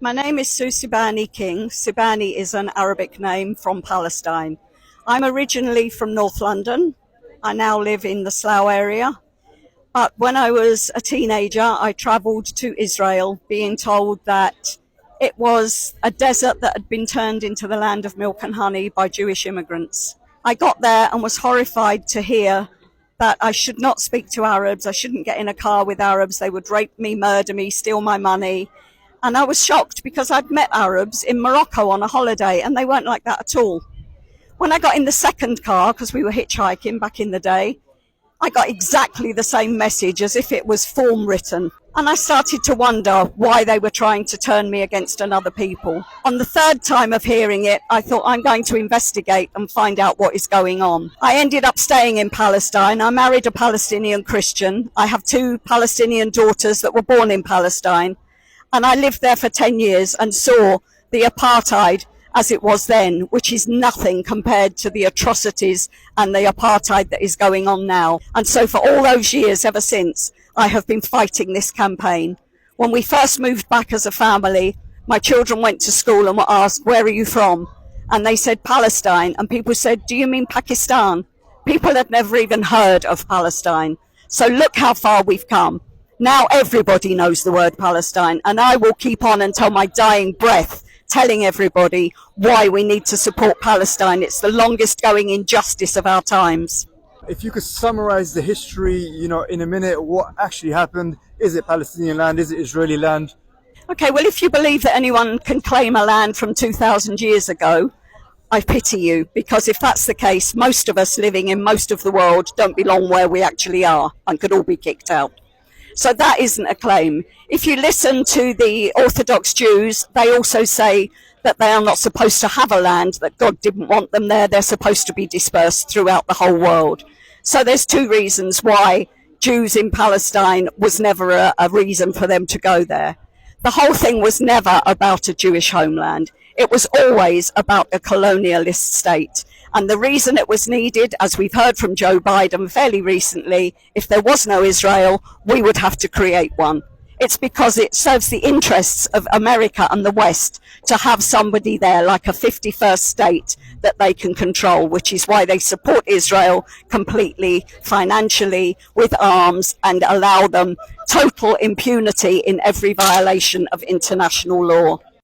My name is Sue Subani King. Subani is an Arabic name from Palestine. I'm originally from North London. I now live in the Slough area. But when I was a teenager, I travelled to Israel, being told that it was a desert that had been turned into the land of milk and honey by Jewish immigrants. I got there and was horrified to hear that I should not speak to Arabs. I shouldn't get in a car with Arabs. They would rape me, murder me, steal my money. And I was shocked because I'd met Arabs in Morocco on a holiday and they weren't like that at all. When I got in the second car, because we were hitchhiking back in the day, I got exactly the same message as if it was form written. And I started to wonder why they were trying to turn me against another people. On the third time of hearing it, I thought I'm going to investigate and find out what is going on. I ended up staying in Palestine. I married a Palestinian Christian. I have two Palestinian daughters that were born in Palestine. And I lived there for 10 years and saw the apartheid as it was then, which is nothing compared to the atrocities and the apartheid that is going on now. And so for all those years ever since, I have been fighting this campaign. When we first moved back as a family, my children went to school and were asked, "Where are you from?" And they said Palestine. And people said, "Do you mean Pakistan?" People had never even heard of Palestine. So look how far we've come. Now everybody knows the word Palestine, and I will keep on until my dying breath telling everybody why we need to support Palestine. It's the longest going injustice of our times. If you could summarize the history, in a minute, what actually happened? Is it Palestinian land? Is it Israeli land? Okay, well, if you believe that anyone can claim a land from 2,000 years ago, I pity you, because if that's the case, most of us living in most of the world don't belong where we actually are and could all be kicked out. So that isn't a claim. If you listen to the Orthodox Jews, they also say that they are not supposed to have a land, that God didn't want them there. They're supposed to be dispersed throughout the whole world. So there's two reasons why Jews in Palestine was never a reason for them to go there. The whole thing was never about a Jewish homeland. It was always about a colonialist state. And the reason it was needed, as we've heard from Joe Biden fairly recently, if there was no Israel, we would have to create one. It's because it serves the interests of America and the West to have somebody there like a 51st state that they can control, which is why they support Israel completely, financially, with arms, and allow them total impunity in every violation of international law.